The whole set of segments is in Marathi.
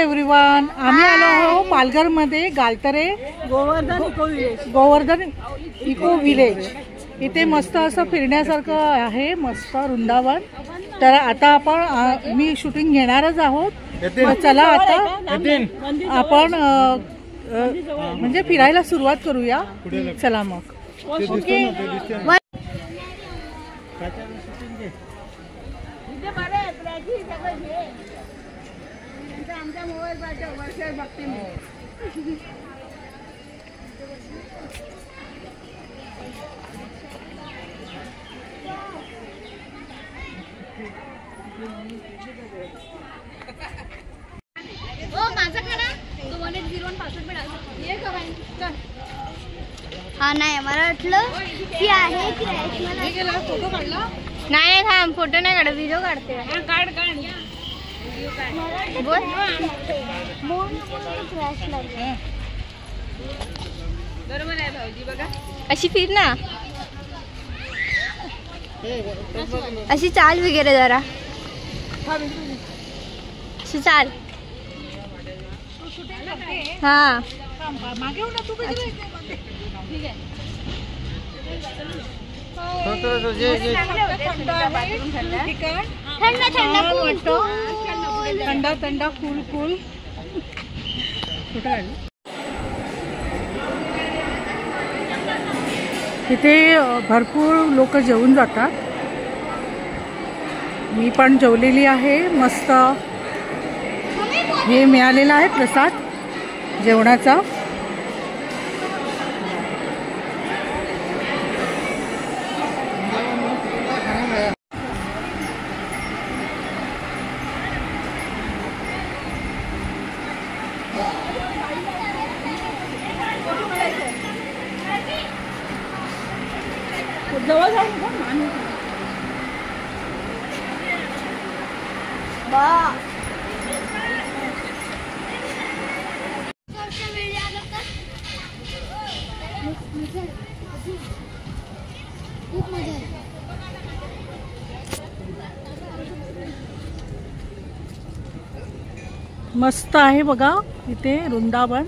एव्हरीवन, आम्ही आलो आहोत पालघरमध्ये गालतरे गोवर्धन इको विलेज। इथे मस्त असं फिरण्यासारखं आहे, मस्त वृंदावन। तर आता आपण मी शूटिंग घेणारच आहोत। चला आता आपण म्हणजे फिरायला सुरुवात करूया। चला मग ओके। हाँ नाही मला वाटलं की आहे की फोटो काढला नाही का फोटो नाही काढ व्हिडिओ काढते काढ बोल क्रॅश लागला बरोबर आहे भाऊजी बघा। अशी फिर ना अशी चाल वगैरे जरा अशी चाल हाँ मागे हो ना तू कधी ठीक आहे। थंडा थंडा कूल कूल। इथे भरपूर लोक जेवून जातात। मी पण जेवलेली आहे। मस्त हे मिळालेला आहे प्रसाद जेवणाचा। जवळ जाऊ मस्त आहे बघा इथे वृंदावन।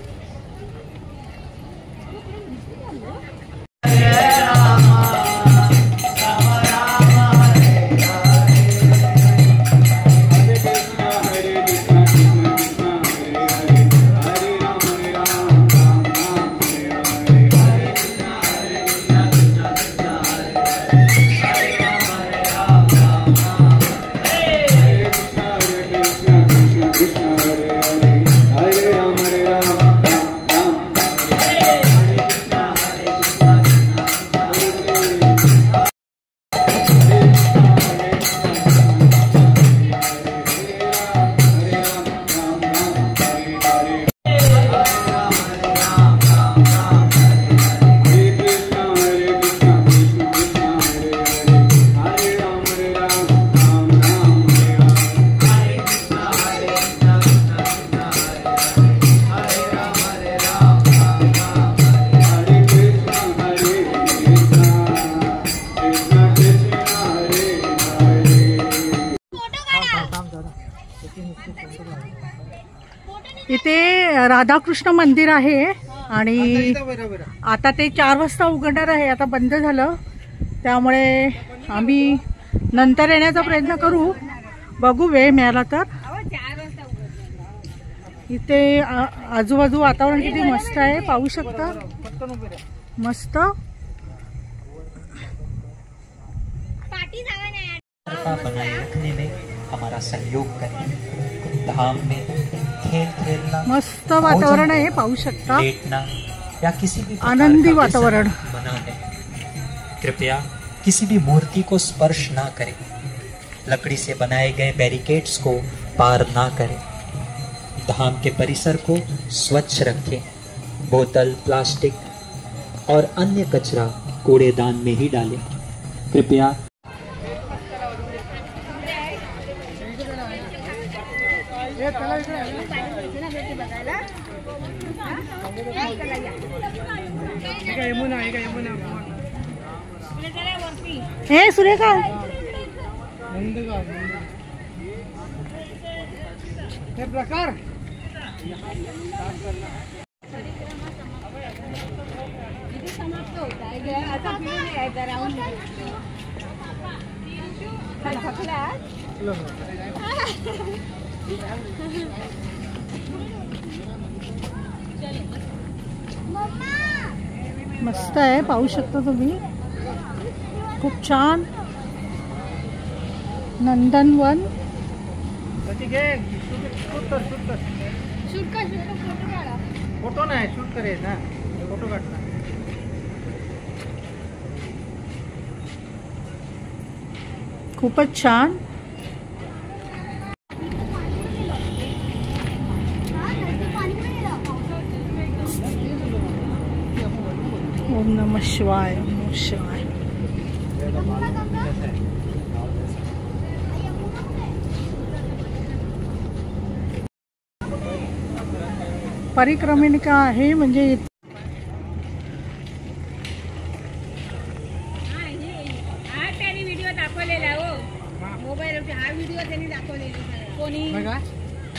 इथे राधाकृष्ण मंदिर आहे आणि आता ते 4 वाजता उघडणार आहे। आता बंद झालं, त्यामुळे आम्ही नंतर येण्याचा प्रयत्न करू, बघू वेळ मिळाला तर। इथे आजूबाजू वातावरण किती मस्त आहे, पाहू शकता मस्त। बनाए रखने में हमारा सहयोग करें। धाम में खेल खेलना, मस्त वातावरण आहे, पाहू शकता लेटना या किसी भी आनंदी वातावरण मना है। कृपया किसी भी मूर्ति को स्पर्श ना करें। लकड़ी से बनाए गए बैरिकेड्स को पार ना करें। धाम के परिसर को स्वच्छ रखें। बोतल, प्लास्टिक और अन्य कचरा कूड़ेदान में ही डालें। कृपया हे सुरेखा हे प्रकार मस्त आहे, पाहू शकता तुम्ही, खूप छान. नंदनवन. फोटो नाही शूट करेल ना, फोटो काढला. खूपच छान. ओम नमः शिवाय. ओम नमः शिवाय. परिक्रमिका आहे म्हणजे त्यांनी व्हिडिओ दाखवलेला हो मोबाईलवरती. हा व्हिडिओ त्यांनी दाखवलेला. कोणी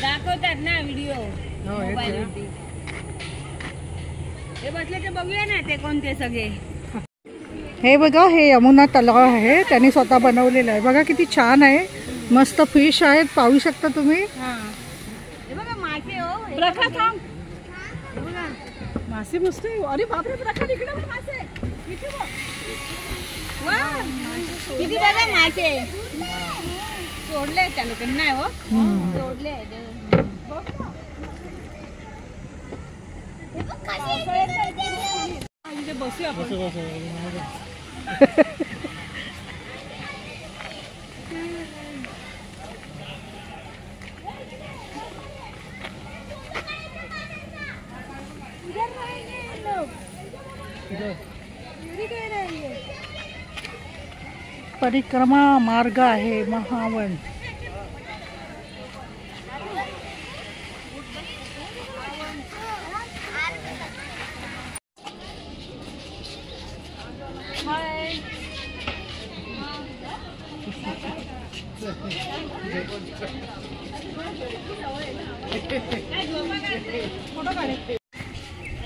दाखवतात ना व्हिडिओ मोबाईलवरती. हे बसले ते बघूया ना ते कोणते सगळे. हे बघा, हे यमुना तलाव आहे, त्यांनी स्वतः बनवलेलं आहे. बघा किती छान आहे, मस्त फिश आहेत, पाहू शकता तुम्ही. हे बघा मासे हो. प्रखा थांब. बघा मासे मस्त आहे. अरे बापरे, प्रखा इकडे बघ मासे. वा किती बघा मासे सोडले त्या लोकांनी. नाही हो सोडले. बसूया आपण. परिक्रमा मार्ग आहे महावन.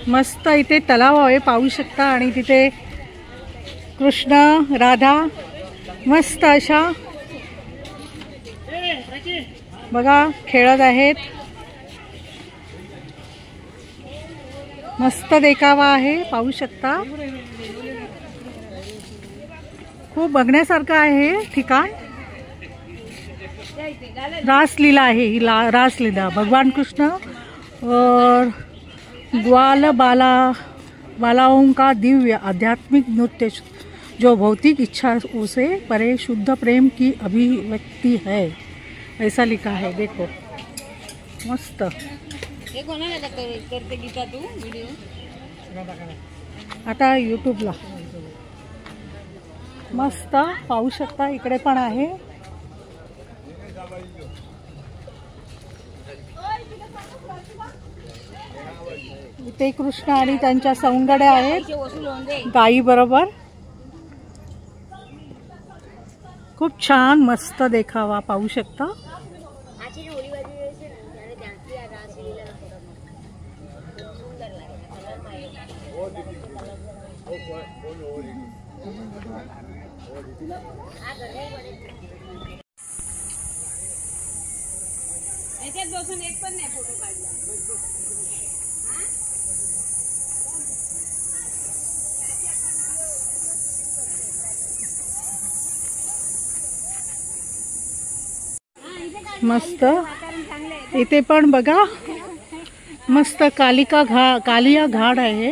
मस्त इथे तलाव आहे, पाहू शकता. आणि तिथे कृष्ण राधा मस्त अशा बघा खेळत आहेत. मस्त देखावा आहे, पाहू शकता. खूप बघण्यासारखं आहे ठिकाण. रासलीला आहे ही, रासलीला. भगवान कृष्ण और ग्वाल बालाओं का दिव्य आध्यात्मिक नृत्य जो भौतिक इच्छाओं से परे शुद्ध प्रेम की अभिव्यक्ति है, ऐसा लिखा है. देखो मस्त. हे कोणाला करते गीता तू व्हिडिओ आता यूट्यूबला. मस्त पाहू शकता. इकडे पण आहे. इथे कृष्ण आणि त्यांच्या सौंदर्य आहेत गाई बरोबर. खूप छान मस्त देखावा पाहू शकता. याच्यात बसून एक पण नाही फोटो काढला. मस्त. इथे पण बघा मस्त कालिया घाट आहे.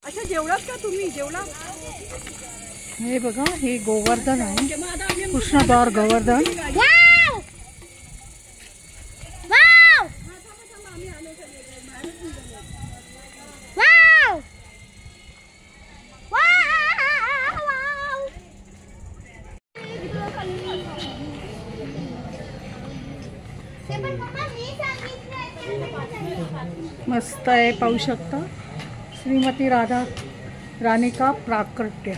अच्छा जेवलात का तुम्ही? जेवला? हे बघा, हे गोवर्धन आहे, कृष्णद्वार गोवर्धन. मस्त आहे, पाहू शकता. श्रीमती राधा राणी का प्राकट्य.